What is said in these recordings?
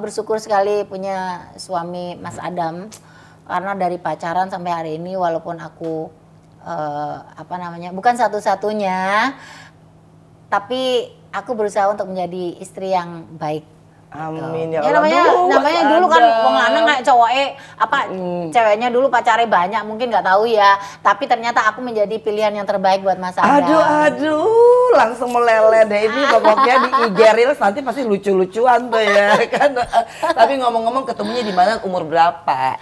bersyukur sekali punya suami Mas Adam, karena dari pacaran sampai hari ini walaupun aku bukan satu-satunya, tapi aku berusaha untuk menjadi istri yang baik. Amin Ya ya Allah. namanya dulu kan wong lanang kayak cowoknya ceweknya dulu pacarnya banyak, mungkin nggak tahu ya, tapi ternyata aku menjadi pilihan yang terbaik buat Mas Adam. Aduh, langsung meleleh deh ini pokoknya di IG Reels nanti pasti lucu-lucuan tuh ya kan. Tapi ngomong-ngomong ketemunya di mana, umur berapa?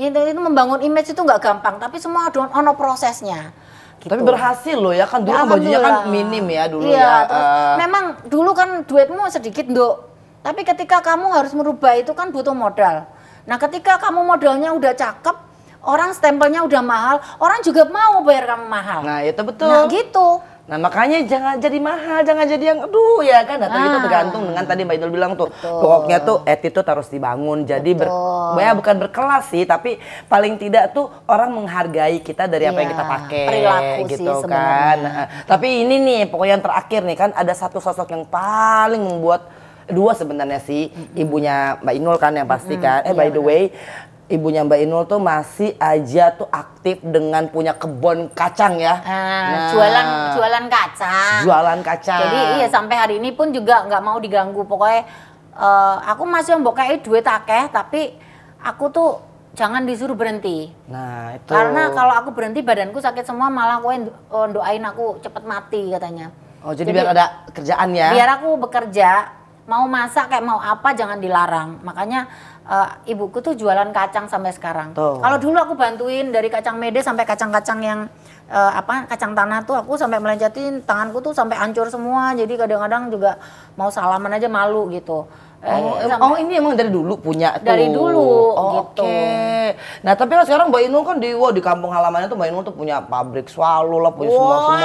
Itu membangun image itu nggak gampang, tapi semua ono prosesnya. Gitu. Tapi berhasil loh ya kan, dulu kan bajunya kan minim ya dulu iya, ya. Terus, memang dulu kan duitmu sedikit Nduk, tapi ketika kamu harus merubah itu kan butuh modal. Nah ketika kamu modalnya udah cakep, orang stempelnya udah mahal, orang juga mau bayar kamu mahal. Nah itu betul. Nah gitu. Nah makanya jangan jadi mahal, jangan jadi yang aduh ya kan. Atau itu tergantung dengan tadi Mbak Inul bilang tuh. Betul. Pokoknya tuh attitude harus dibangun. Jadi ya bukan berkelas sih, tapi paling tidak tuh orang menghargai kita dari apa yang kita pakai. Perilaku gitu sih kan. Nah, tapi ini nih pokoknya yang terakhir nih kan ada satu sosok yang paling membuat, dua sebenarnya sih, ibunya Mbak Inul kan yang pasti kan. By the way, ibunya Mbak Inul tuh masih aja tuh aktif dengan punya kebun kacang ya. Jualan kacang. Jualan kacang. Jadi iya sampai hari ini pun juga nggak mau diganggu. Pokoknya aku masih mbokei duit akeh, tapi aku tuh jangan disuruh berhenti. Nah itu. Karena kalau aku berhenti badanku sakit semua, malah kowe doain aku cepet mati katanya. Oh jadi biar ada kerjaan ya? Biar aku bekerja, mau masak kayak mau apa jangan dilarang. Makanya ibuku tuh jualan kacang sampai sekarang. Kalau dulu aku bantuin dari kacang mede sampai kacang-kacang yang kacang tanah tuh aku sampai melencetin, tanganku tuh sampai hancur semua. Jadi kadang-kadang juga mau salaman aja malu gitu. Ini emang dari dulu punya tuh? Dari dulu gitu. Oke. Nah tapi kan sekarang Mbak Inul kan di kampung halamannya tuh Mbak Inul tuh punya pabrik swallow lah, punya semua.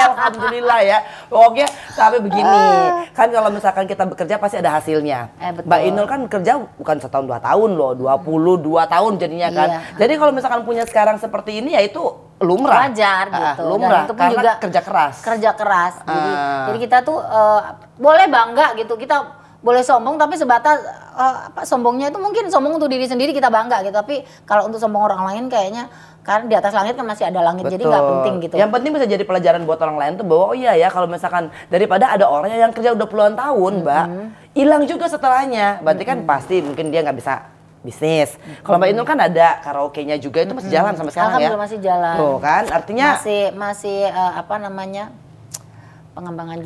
Alhamdulillah ya. Pokoknya tapi begini, kan kalau misalkan kita bekerja pasti ada hasilnya. Mbak Inul kan kerja bukan setahun 2 tahun loh, 22 tahun jadinya kan. Jadi kalau misalkan punya sekarang seperti ini ya itu lumrah. Wajar gitu. Lumrah, itu pun karena juga kerja keras. Kerja keras. Jadi kita tuh boleh bangga gitu. Kita boleh sombong tapi sebatas sombongnya itu mungkin sombong untuk diri sendiri kita bangga gitu. Tapi kalau untuk sombong orang lain kayaknya kan di atas langit kan masih ada langit. Betul. Jadi nggak penting gitu. Yang penting bisa jadi pelajaran buat orang lain tuh bahwa oh iya ya kalau misalkan daripada ada orang yang kerja udah puluhan tahun Mbak, hilang juga setelahnya. Berarti kan pasti mungkin dia nggak bisa bisnis. Kalau Mbak Inul kan ada karaoke-nya juga itu masih jalan sampai sekarang ya. Alhamdulillah masih jalan. Tuh kan artinya masih pengembangan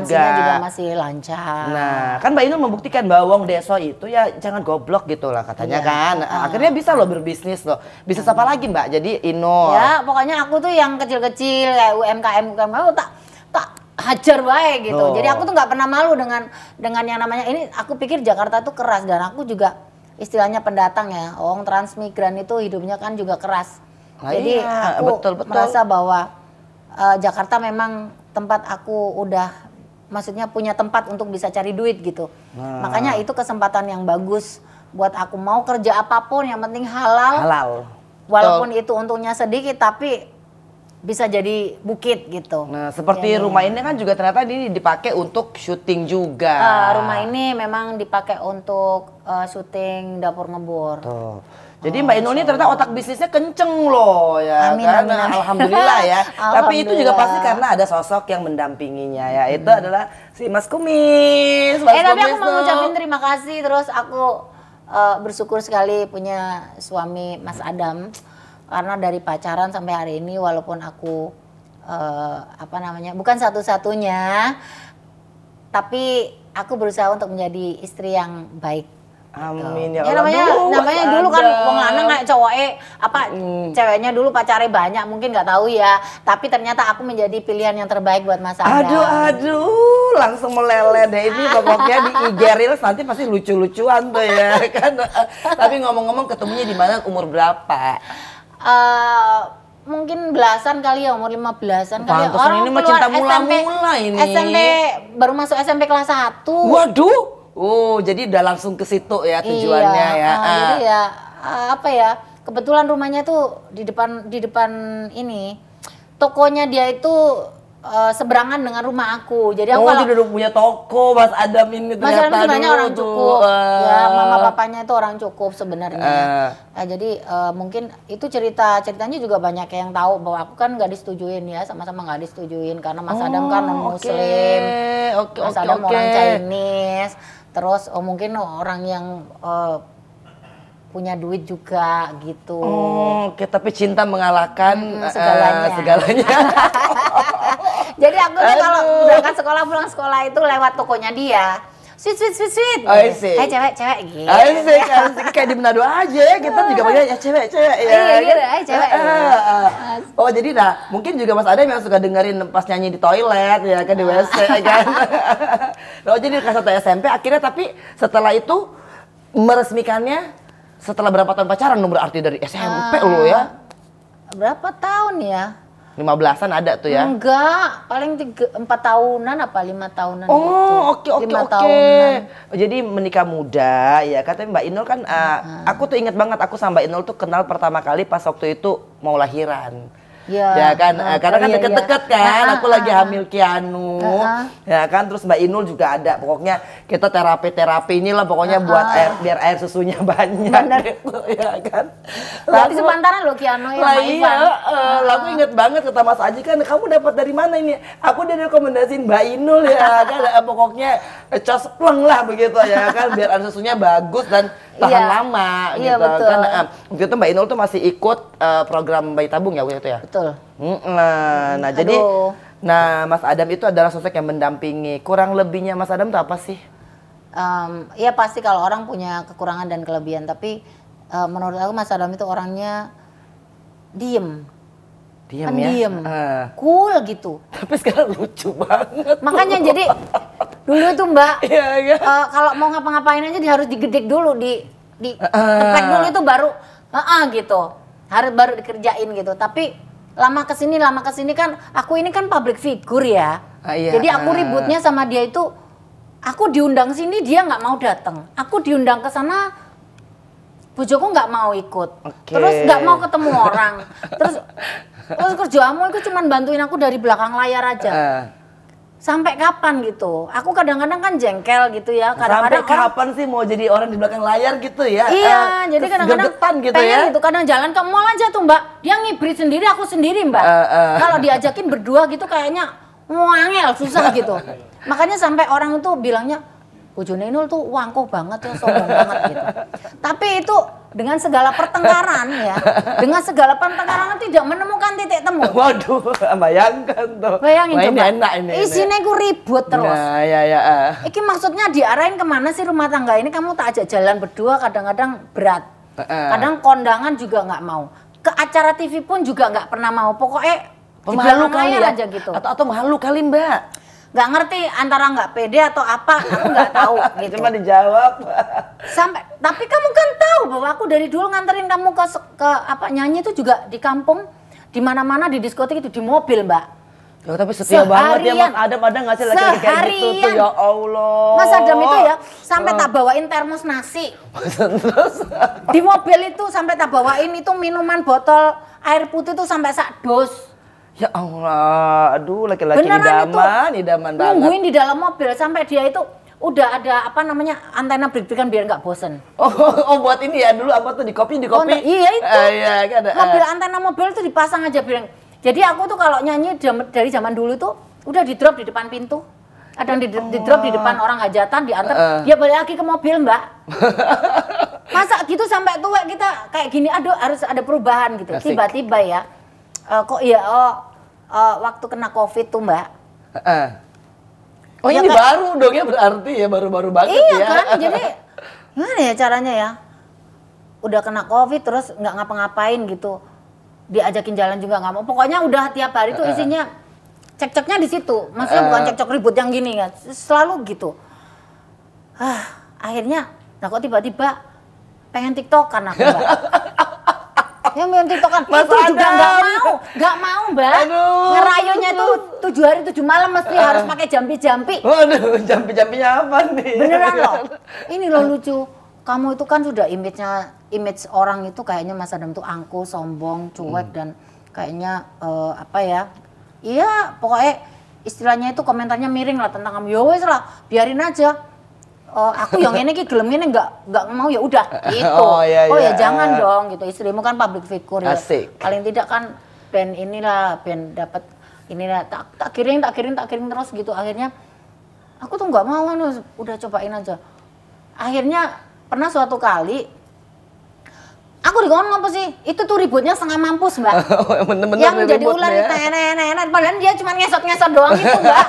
juga masih lancar. Nah, kan Mbak Inul membuktikan bahwa wong deso itu ya jangan goblok gitu lah katanya kan. Akhirnya bisa loh berbisnis loh. Bisnis apa lagi Mbak? Jadi Inul. Ya, pokoknya aku tuh yang kecil-kecil kayak UMKM tak hajar baik gitu. Jadi aku tuh nggak pernah malu dengan yang namanya ini. Aku pikir Jakarta tuh keras dan aku juga istilahnya pendatang ya. Orang transmigran itu hidupnya kan juga keras. Jadi aku merasa bahwa Jakarta memang tempat aku udah maksudnya punya tempat untuk bisa cari duit gitu. Makanya itu kesempatan yang bagus buat aku mau kerja apapun yang penting halal. Walaupun itu untungnya sedikit tapi bisa jadi bukit gitu. Nah, seperti rumah ini kan juga ternyata ini dipakai untuk syuting juga. Rumah ini memang dipakai untuk syuting dapur ngebor. Tuh. Jadi Mbak Inul ini ternyata otak bisnisnya kenceng loh ya. Amin. Alhamdulillah ya. Tapi itu juga pasti karena ada sosok yang mendampinginya ya. Itu adalah si Mas Kumis. Tapi aku mau ngucapin terima kasih. Terus aku bersyukur sekali punya suami Mas Adam. Karena dari pacaran sampai hari ini walaupun aku bukan satu-satunya, tapi aku berusaha untuk menjadi istri yang baik. Amin ya Allah. Namanya dulu kan wong lanang kayak cowoknya ceweknya dulu pacarnya banyak, mungkin nggak tahu ya, tapi ternyata aku menjadi pilihan yang terbaik buat Mas Adam. Aduh, langsung meleleh deh ini pokoknya di IG Reels nanti pasti lucu-lucuan tuh ya kan. Tapi ngomong-ngomong ketemunya di mana, umur berapa? mungkin belasan kali ya, umur 15-an kali. Pantesan ini mah keluar cinta mula-mula ini. SMP baru masuk SMP kelas 1. Waduh. Oh, jadi udah langsung ke situ ya tujuannya ya. Jadi ya apa ya? Kebetulan rumahnya tuh di depan ini. Tokonya dia itu seberangan dengan rumah aku. Jadi aku dia udah punya toko, Mas Adam ini Mas ternyata. Adam sebenarnya orang cukup. Ya, mama papanya itu orang cukup sebenarnya. Nah, jadi mungkin itu ceritanya juga banyak yang tahu bahwa aku kan nggak disetujuin ya, sama-sama nggak disetujuin karena Mas Adam kan non Muslim. Mas Adam orang Chinese. Terus mungkin orang yang punya duit juga gitu. Oke, tapi cinta mengalahkan segalanya. Jadi aku tuh kalau berangkat sekolah pulang sekolah itu lewat tokonya dia. Sweet. Hai cewek gitu. Asik, kayak di Manado aja ya, kita juga panggil ya cewek ya. Iya gitu, hai cewek. Oh jadi mungkin juga Mas Adam yang suka dengerin pas nyanyi di toilet ya kan di WC kan. Oh jadi kelas 1 SMP akhirnya, tapi setelah itu meresmikannya setelah berapa tahun pacaran dong, berarti dari SMP lo ya? Berapa tahun ya? 15-an ada tuh ya? Enggak, paling 4 tahunan apa 5 tahunan gitu. Oke. Tahunan. Jadi menikah muda ya, katanya Mbak Inul kan, aku tuh inget banget aku sama Mbak Inul tuh kenal pertama kali pas waktu itu mau lahiran. Ya kan, karena kan deket-deket kan, aku lagi hamil Kianu, ya kan, terus Mbak Inul juga ada, pokoknya kita terapi inilah pokoknya buat biar air susunya banyak. Gitu, ya kan. Berarti sepantaran loh Kianu ya sama Ivan. Aku inget banget kata Mas Aji kan, kamu dapat dari mana ini? Aku udah rekomendasiin Mbak Inul ya kan, pokoknya cospleng lah begitu ya kan, biar air susunya bagus dan tahan lama gitu kan. Waktu itu Mbak Inul tuh masih ikut program bayi tabung ya waktu itu ya. Betul. Nah, jadi Mas Adam itu adalah sosok yang mendampingi. Kurang lebihnya Mas Adam itu apa sih? Ya pasti kalau orang punya kekurangan dan kelebihan, tapi menurut aku Mas Adam itu orangnya diem ya? Cool gitu. Tapi sekarang lucu banget. Makanya jadi dulu itu Mbak, kalau mau ngapa-ngapain aja harus digedek dulu, di tepek dulu itu baru gitu. Harus baru dikerjain gitu. Tapi lama kesini kan aku ini kan public figure ya. Jadi aku ributnya sama dia itu, aku diundang sini dia nggak mau datang. Aku diundang ke sana, bojoku nggak mau ikut. Terus nggak mau ketemu orang. Terus kerjaanmu itu cuma bantuin aku dari belakang layar aja. Sampai kapan gitu? Aku kadang-kadang kan jengkel gitu ya. Kadang-kadang sampai kapan sih mau jadi orang di belakang layar gitu ya? Iya, jadi kadang-kadang gitu pengen ya? gitu. Kadang jalan ke mall aja tuh Mbak, dia ngibrit sendiri, aku sendiri Mbak. Kalau diajakin berdua gitu kayaknya ngangel, susah gitu. Makanya sampai orang itu bilangnya, bojone Inul tuh wangkuh banget ya, sombong banget gitu. Tapi itu dengan segala pertengkaran ya, tidak menemukan titik temu. Waduh, bayangkan tuh. Bayangin coba. Ini enak ini. Isinya gue ribut terus. Nah, ya. Iki maksudnya diarahin kemana sih rumah tangga ini? Kamu tak ajak jalan berdua, kadang-kadang berat. Kadang kondangan juga nggak mau. Ke acara TV pun juga nggak pernah mau. Pokoknya malu kali ya aja gitu. Atau malu kali Mbak. Nggak ngerti antara nggak pede atau apa, aku nggak tahu gitu. Cuma dijawab. Tapi kamu kan tahu bahwa aku dari dulu nganterin kamu ke nyanyi itu juga di kampung, di mana-mana, di diskotik itu, di mobil Mbak. Ya, tapi setia banget ya Mas Adam, ada nggak sih laki-laki kayak gitu tuh, ya Allah. Mas Adam itu ya sampai tak bawain termos nasi. Terus di mobil itu sampai tak bawain itu minuman botol air putih itu sampai sak dos. Ya Allah, aduh laki-laki idaman banget. Nungguin di dalam mobil sampai dia itu udah ada antena break-breakan biar nggak bosen. Oh buat ini ya dulu apa tuh di kopi? Iya itu. Ada. Mobil antena mobil itu dipasang aja biar. Jadi aku tuh kalau nyanyi dari zaman dulu tuh udah di drop di depan pintu. Ada yang di drop di depan orang hajatan, diantar, dia balik lagi ke mobil Mbak. Masa gitu sampai tua kita kayak gini, aduh harus ada perubahan gitu. Tiba-tiba ya. Waktu kena COVID tuh Mbak. Oh ya, ini kan? Baru dong ya berarti ya, baru-baru banget iya, ya. Iya kan, jadi gimana ya caranya ya. Udah kena COVID terus nggak ngapa-ngapain gitu. Diajakin jalan juga nggak mau. Pokoknya udah tiap hari tuh isinya cekcoknya di situ. Maksudnya bukan cekcok ribut yang gini kan. Selalu gitu. Akhirnya, kok tiba-tiba pengen TikTokan aku Mbak. yang main TikTokan. Mas Itu juga Adam. nggak mau Mbak. Aduh. Ngerayunya tuh 7 hari 7 malam mesti harus pakai jampi-jampi. Waduh, jampi-jampinya apa nih? Beneran loh. Ini loh lucu. Kamu itu kan sudah image orang itu kayaknya Mas Adam tuh angkuh, sombong, cuek dan kayaknya apa ya? Iya, pokoknya istilahnya itu komentarnya miring lah tentang kamu. Ya wes lah, biarin aja. Aku yang ini gelem ini nggak mau ya udah gitu. Oh ya jangan dong gitu. Istrimu kan public figure ya. Asik. Paling tidak kan band dapat inilah tak kirim terus gitu. Akhirnya aku tuh nggak mau udah cobain aja. Akhirnya pernah suatu kali aku dikon apa sih? Itu tuh ributnya setengah mampus, Mbak. Yang jadi ular itu enak-enak. Padahal dia cuma ngesot-ngesot doang gitu, Mbak.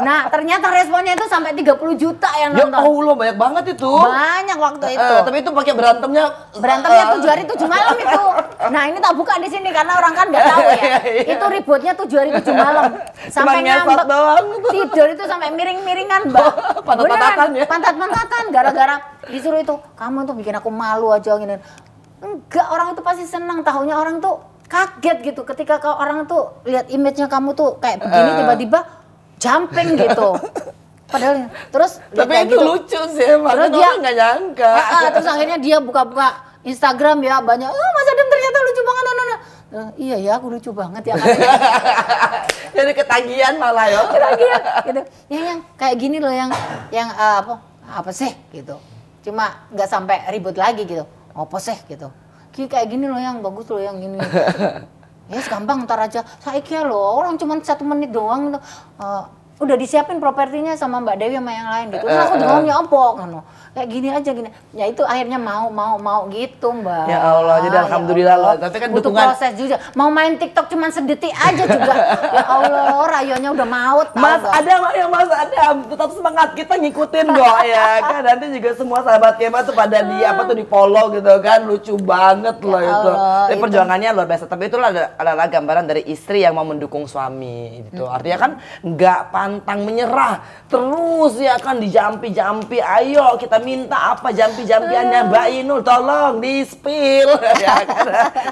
Nah, ternyata responnya itu sampai 30 juta yang nonton. Ya Allah, banyak banget itu. Banyak waktu itu. Tapi itu pakai berantemnya 7 hari 7 malam itu. Nah, ini tak buka di sini karena orang kan nggak tahu ya. Itu ributnya 7 hari 7 malam. Sampai ngambek doang. Tidur itu sampai miring-miringan, Mbak. Pantat-pantatan ya. Pantat-pantatan gara-gara disuruh itu. Kamu tuh bikin aku malu aja gini. Enggak, orang itu pasti senang. Tahunya orang tuh kaget gitu ketika orang tuh lihat image-nya kamu tuh kayak begini tiba-tiba jumping gitu. Padahal terus tapi itu gitu. Lucu sih, terus dia nggak nyangka. Terus akhirnya dia buka-buka Instagram ya banyak. Oh, Mas Adam ternyata lucu banget. Iya ya, aku lucu banget ya. Jadi ketagihan malah ya. Ketagihan gitu. Yang kayak gini loh yang apa sih gitu. Cuma nggak sampai ribut lagi gitu. Apa sih gitu. Kayak gini loh yang bagus loh yang gini. Ya gampang ntar aja. Saya kira loh orang cuma 1 menit doang udah disiapin propertinya sama Mbak Dewi sama yang lain gitu. Terus aku ngomongnya ompok kayak gini aja gini. Ya itu akhirnya mau gitu, Mbak. Ya Allah, jadi alhamdulillah loh. Tapi kan butuh dukungan proses juga. Mau main TikTok cuma sedetik aja juga. Ya Allah, rayuannya udah maut. Mas Adam tetap semangat, kita ngikutin kok ya kan. Nanti juga semua sahabat Kema tuh pada di follow gitu kan. Lucu banget loh itu. Tapi perjuangannya luar biasa. Tapi itulah adalah gambaran dari istri yang mau mendukung suami gitu. Artinya kan nggak pantang menyerah, terus ya kan dijampi-jampi. Ayo kita minta apa jampi-jampiannya Mbak Inul, tolong di-spill ya kan.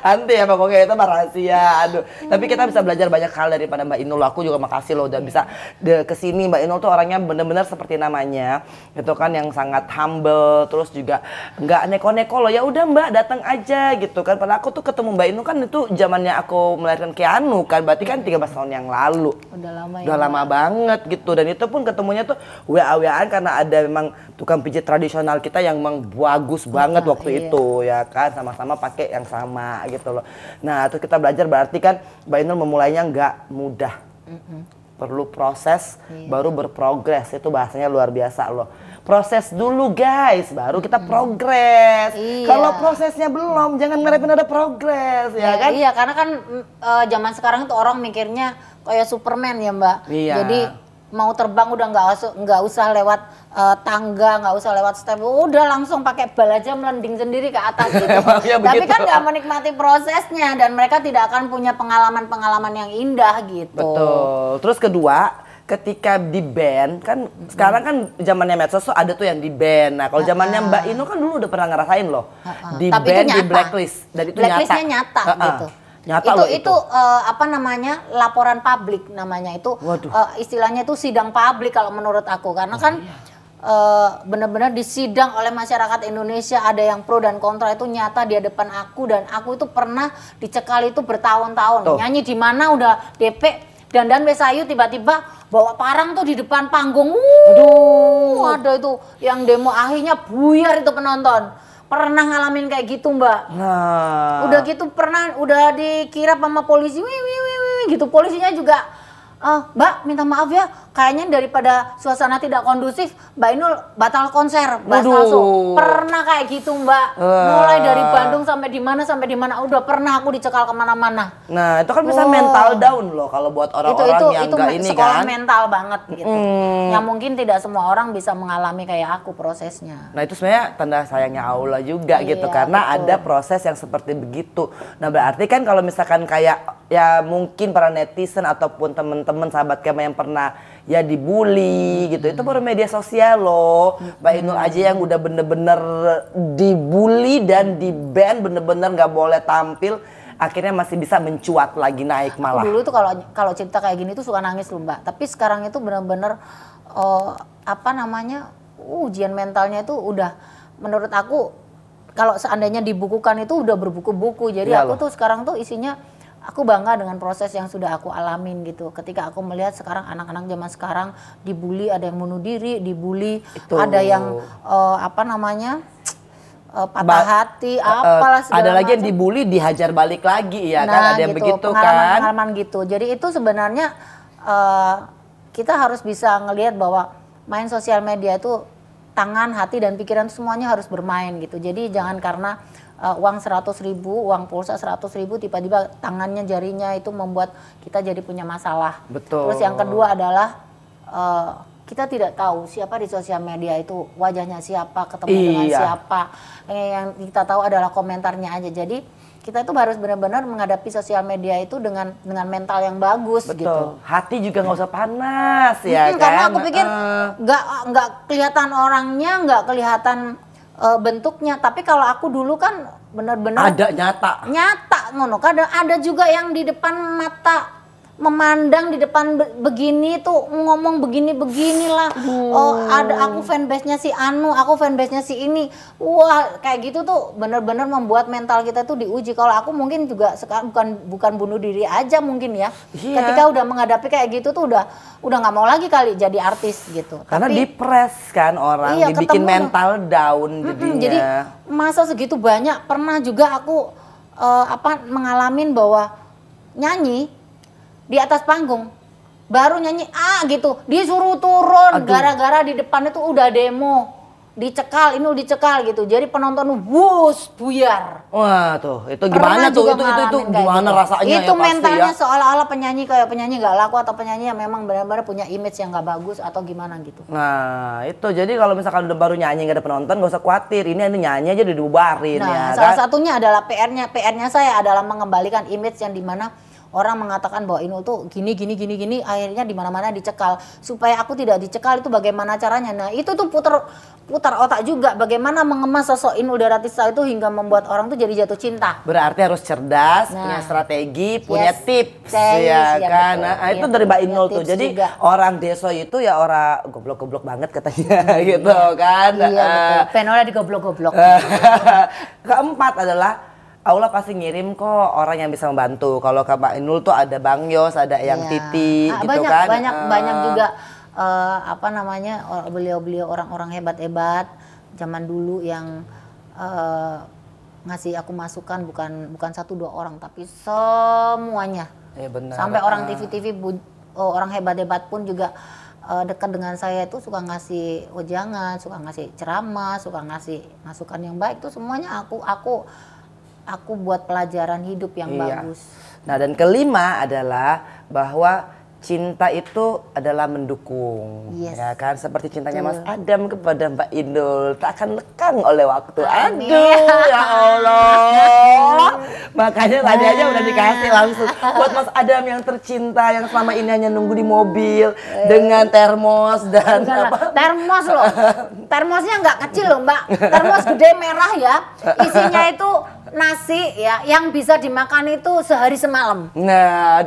Nanti ya pokoknya itu rahasia. Aduh. Tapi kita bisa belajar banyak hal daripada Mbak Inul. Aku juga makasih loh udah bisa kesini. Mbak Inul tuh orangnya bener-bener seperti namanya, itu kan yang sangat humble, terus juga nggak neko-neko loh. Ya udah Mbak datang aja gitu kan. Padahal aku tuh ketemu Mbak Inul kan itu zamannya aku melahirkan Keanu kan, berarti kan 13 tahun yang lalu. Udah lama ya. Udah lama banget gitu, dan itu pun ketemunya tuh WA-WAan karena ada memang tukang pijit tradisional kita yang memang bagus banget waktu itu ya kan, sama-sama pakai yang sama gitu loh. Nah terus kita belajar berarti kan Mbak Inul memulainya nggak mudah, perlu proses baru berprogres, itu bahasanya luar biasa loh. Proses dulu guys, baru kita progres. Kalau prosesnya belum, jangan ngarepin ada progres ya kan? Iya, karena kan zaman sekarang tuh orang mikirnya kayak Superman ya Mbak. Iya. Jadi mau terbang udah nggak usah lewat tangga, nggak usah lewat step, udah langsung pakai bal aja melending sendiri ke atas gitu. Tapi kan nggak menikmati prosesnya dan mereka tidak akan punya pengalaman-pengalaman yang indah gitu. Betul. Terus kedua, ketika di band kan sekarang kan zamannya medsos tuh ada tuh yang di band. Nah kalau zamannya Mbak Inu kan dulu udah pernah ngerasain loh di tapi band, itu di blacklist, dan itu blacklistnya nyata gitu. Nyata loh itu. Apa namanya, laporan publik namanya itu. Istilahnya itu sidang publik kalau menurut aku, karena kan benar-benar disidang oleh masyarakat Indonesia, ada yang pro dan kontra, itu nyata di hadapan aku, dan aku itu pernah dicekal itu bertahun-tahun. Nyanyi di mana udah DP dandan besayu, tiba-tiba bawa parang tuh di depan panggung. Aduh, ada itu yang demo, akhirnya buyar itu penonton. Pernah ngalamin kayak gitu Mbak. Nah. Udah gitu udah dikira sama polisi, gitu. Polisinya juga, Mbak minta maaf ya, kayaknya daripada suasana tidak kondusif, Mbak Inul batal konser, langsung. Pernah kayak gitu Mbak. Mulai dari Bandung sampai di mana, udah pernah aku dicekal kemana-mana. Nah itu kan bisa mental down loh kalau buat orang-orang yang enggak ini kan. Sekolah mental banget gitu. Yang mungkin tidak semua orang bisa mengalami kayak aku prosesnya. Nah itu sebenarnya tanda sayangnya Allah juga gitu, karena ada proses yang seperti begitu. Nah berarti kan kalau misalkan kayak ya mungkin para netizen ataupun teman-teman sahabat Kema yang pernah ya dibully gitu, itu baru media sosial loh. Mbak Inul aja yang udah bener-bener dibully dan di-ban, bener-bener nggak boleh tampil, akhirnya masih bisa mencuat lagi, naik malah. Dulu tuh kalau cerita kayak gini tuh suka nangis loh Mbak. Tapi sekarang itu benar-benar apa namanya, ujian mentalnya itu udah, menurut aku kalau seandainya dibukukan itu udah berbuku-buku. Jadi Iya aku loh. tuh sekarang tuh isinya, aku bangga dengan proses yang sudah aku alamin gitu. Ketika aku melihat sekarang anak-anak zaman sekarang dibully, ada yang bunuh diri, dibully, ada yang apa namanya, patah hati, apalah segala ada lagi yang macam. dibully dihajar balik lagi ya kan, ada yang gitu, begitu kan. pengalaman-pengalaman gitu. Jadi itu sebenarnya kita harus bisa ngelihat bahwa main sosial media itu tangan, hati dan pikiran semuanya harus bermain gitu. Jadi jangan karena uang 100.000, uang pulsa 100.000 tiba-tiba tangannya, jarinya itu membuat kita jadi punya masalah. Betul. Terus yang kedua adalah kita tidak tahu siapa di sosial media itu, wajahnya siapa, ketemu dengan siapa. Yang kita tahu adalah komentarnya aja. Jadi kita itu harus benar-benar menghadapi sosial media itu dengan mental yang bagus. Betul. Gitu. Hati juga nggak usah panas ya kan. Karena aku pikir nggak kelihatan orangnya, nggak kelihatan bentuknya. Tapi kalau aku dulu kan benar-benar ada nyata ngono. Kadang ada juga yang di depan mata memandang, di depan begini tuh ngomong beginilah. Ada aku fanbase-nya si Anu, aku fanbase-nya si ini. Wah, kayak gitu tuh bener-bener membuat mental kita tuh diuji. Kalau aku mungkin juga sekarang bukan bunuh diri aja mungkin ya. Iya. Ketika udah menghadapi kayak gitu tuh udah nggak mau lagi kali jadi artis gitu. Karena Tapi, dipres kan orang, iya, dibikin ketemu mental down jadinya. jadi masa segitu banyak, pernah juga aku mengalamin bahwa nyanyi di atas panggung baru nyanyi gitu disuruh turun gara-gara di depan itu udah demo, dicekal gitu, jadi penonton wus buyar. Wah tuh itu gimana tuh, itu gimana gitu. rasanya itu ya mentalnya pasti ya. seolah-olah penyanyi kayak penyanyi nggak laku atau penyanyi yang memang benar-benar punya image yang nggak bagus atau gimana gitu. Nah itu jadi kalau misalkan udah baru nyanyi gak ada penonton gak usah khawatir, ini nyanyi aja udah dibubarin ya. Salah kan? satunya adalah PR-nya saya adalah mengembalikan image yang dimana orang mengatakan bahwa Inul tuh gini, akhirnya di mana-mana dicekal. Supaya aku tidak dicekal itu bagaimana caranya? Nah itu tuh putar otak juga, bagaimana mengemas sosok Inul Daratista itu hingga membuat orang tuh jadi jatuh cinta. Berarti harus cerdas, punya strategi, punya tips ya kan. Betul. Nah itu dari Mbak Inul tuh. Jadi juga. orang deso itu ya orang goblok-goblok banget katanya gitu kan. Iya betul. Penola digoblok-goblok. Keempat adalah Allah pasti ngirim kok orang yang bisa membantu. Kalau ke Mbak Inul tuh ada Bang Yos, ada Eyang Titi gitu kan. Banyak juga beliau-beliau orang-orang hebat-hebat zaman dulu yang ngasih aku masukan, bukan 1-2 orang tapi semuanya. Benar. Sampai orang TV orang hebat-hebat pun juga dekat dengan saya itu suka ngasih wejangan, suka ngasih ceramah, suka ngasih masukan yang baik. Itu semuanya aku buat pelajaran hidup yang bagus. Nah dan kelima adalah bahwa cinta itu adalah mendukung, ya kan, seperti cintanya Mas Adam kepada Mbak Inul tak akan lekang oleh waktu. Aduh ya Allah, makanya tadi aja udah dikasih langsung buat Mas Adam yang tercinta yang selama ini hanya nunggu di mobil dengan termos dan termos loh, termosnya nggak kecil loh Mbak, termos gede merah ya, isinya itu nasi ya yang bisa dimakan itu sehari semalam. Nah,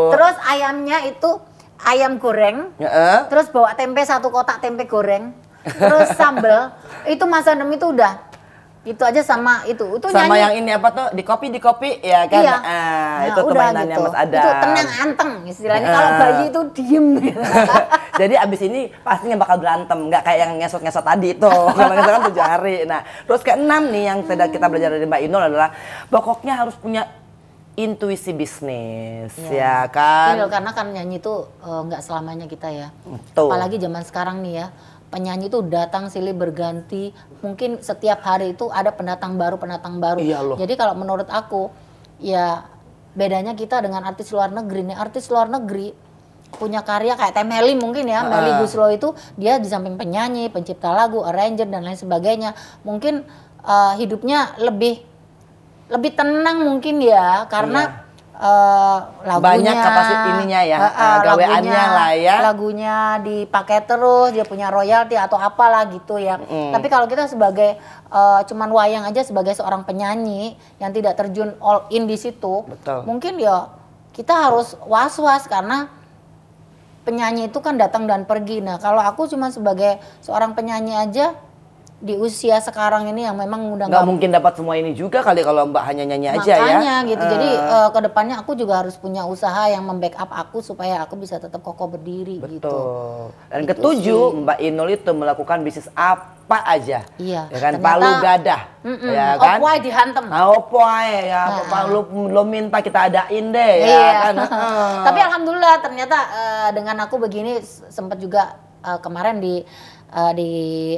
terus ayamnya itu ayam goreng, terus bawa tempe 1 kotak tempe goreng, terus sambel. Itu Mas Adam itu udah itu aja sama itu sama nyanyi. yang ini apa tuh di kopi ya kan. Iya. Itu tuh mainannya gitu. Mas Adam. Itu tenang anteng istilahnya. Kalau bayi itu diem gitu. Jadi abis ini pastinya bakal berantem, nggak kayak yang ngesot-ngesot tadi itu. Kalau ngesot kan 7 hari. Nah terus ke-6 nih yang kita belajar dari Mbak Inul adalah pokoknya harus punya intuisi bisnis, ya kan? Iya, karena kan nyanyi itu nggak selamanya kita ya. Betul. Apalagi zaman sekarang nih ya, penyanyi itu datang silih berganti, mungkin setiap hari itu ada pendatang baru. Iya loh. Jadi kalau menurut aku, ya bedanya kita dengan artis luar negeri nih. Artis luar negeri punya karya kayak Meli mungkin ya, Meli Guslo itu dia di samping penyanyi, pencipta lagu, arranger dan lain sebagainya. Mungkin hidupnya lebih tenang mungkin ya, karena lagunya banyak kapasitas ininya ya, gaweannya lah ya. Lagunya dipakai terus, dia punya royalti atau apalah gitu ya. Tapi kalau kita sebagai cuman wayang aja sebagai seorang penyanyi yang tidak terjun all in di situ, betul, mungkin ya kita harus was-was karena penyanyi itu kan datang dan pergi. Nah, kalau aku cuma sebagai seorang penyanyi aja di usia sekarang ini yang memang udah nggak mungkin dapat semua ini juga kali kalau Mbak hanya nyanyi aja ya. Makanya gitu. Jadi kedepannya aku juga harus punya usaha yang membackup aku supaya aku bisa tetap kokoh berdiri. Betul. Gitu. Dan Itu ketujuh, sih. Mbak Inul itu melakukan bisnis apa aja. Iya. Ya kan, Ternyata, palu gadah. Ya kan? Opoy dihantem. Nah, opoy ya, lo minta kita adain deh ya Iya. kan. Tapi alhamdulillah ternyata dengan aku begini sempat juga kemarin di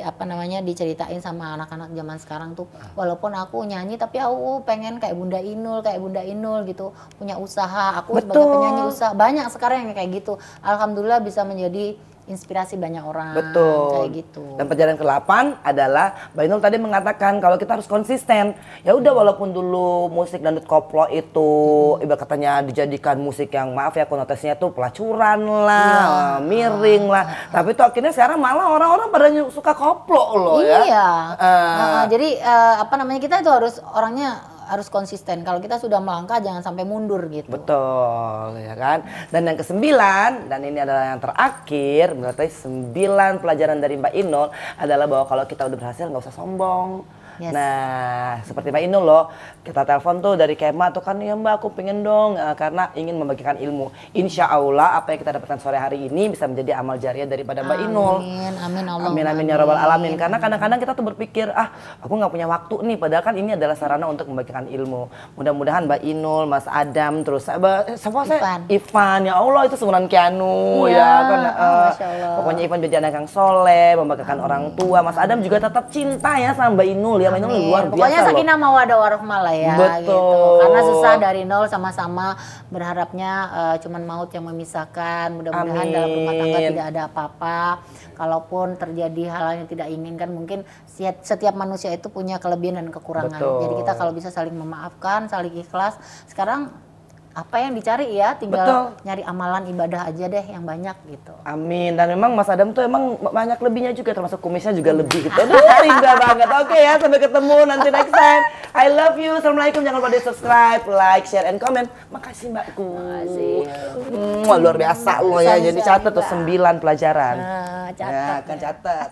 apa namanya diceritain sama anak-anak zaman sekarang tuh, walaupun aku nyanyi tapi aku pengen kayak Bunda Inul gitu, punya usaha. Aku sebagai penyanyi usaha, banyak sekarang yang kayak gitu. Alhamdulillah bisa menjadi inspirasi banyak orang. Betul. Kayak gitu. Dan pelajaran ke-8 adalah Mbak Inul tadi mengatakan kalau kita harus konsisten. Ya udah, walaupun dulu musik dangdut koplo itu ibarat katanya dijadikan musik yang maaf ya konotasinya tuh pelacuran lah, miring lah. Tapi tuh akhirnya sekarang malah orang-orang pada suka koplo loh ya. Iya. Jadi apa namanya, kita itu harus orangnya harus konsisten. Kalau kita sudah melangkah jangan sampai mundur gitu. Betul, ya kan. Dan yang ke-9, dan ini adalah yang terakhir, berarti 9 pelajaran dari Mbak Inul adalah bahwa kalau kita udah berhasil nggak usah sombong. Yes. Nah, seperti Mbak Inul loh, kita telepon tuh dari Kema tuh kan, ya Mbak aku pengen dong, karena ingin membagikan ilmu. Insya Allah apa yang kita dapatkan sore hari ini bisa menjadi amal jariah daripada Mbak Inul. Amin, Allah. Amin ya rabbal alamin. Karena kadang-kadang kita tuh berpikir, aku nggak punya waktu nih, padahal kan ini adalah sarana untuk membagikan ilmu. Mudah-mudahan Mbak Inul, Mas Adam, terus Ivan, ya Allah itu seumuran Keanu ya kan. Pokoknya Ivan jadi anak yang soleh, membanggakan orang tua. Mas Adam juga tetap cinta ya sama Mbak Inul. Ya, luar biasa. Pokoknya sakinah mawaddah warahmah lah ya. Betul. Gitu. Karena susah dari nol, sama-sama berharapnya cuman maut yang memisahkan. Mudah-mudahan dalam rumah tangga tidak ada apa-apa. Kalaupun terjadi hal yang tidak inginkan, mungkin setiap manusia itu punya kelebihan dan kekurangan. Betul. Jadi kita kalau bisa saling memaafkan, saling ikhlas. Sekarang apa yang dicari ya, tinggal nyari amalan ibadah aja deh yang banyak gitu. Amin. Dan memang Mas Adam tuh emang banyak lebihnya juga, termasuk kumisnya juga lebih gitu. Aduh, indah banget. Oke ya, sampai ketemu nanti next time. I love you. Assalamualaikum. Jangan lupa di subscribe, like, share, and comment. Makasih Mbakku. Makasih. Luar biasa loh ya. Jadi catat tuh 9 pelajaran. Catat. Ya, kan catat.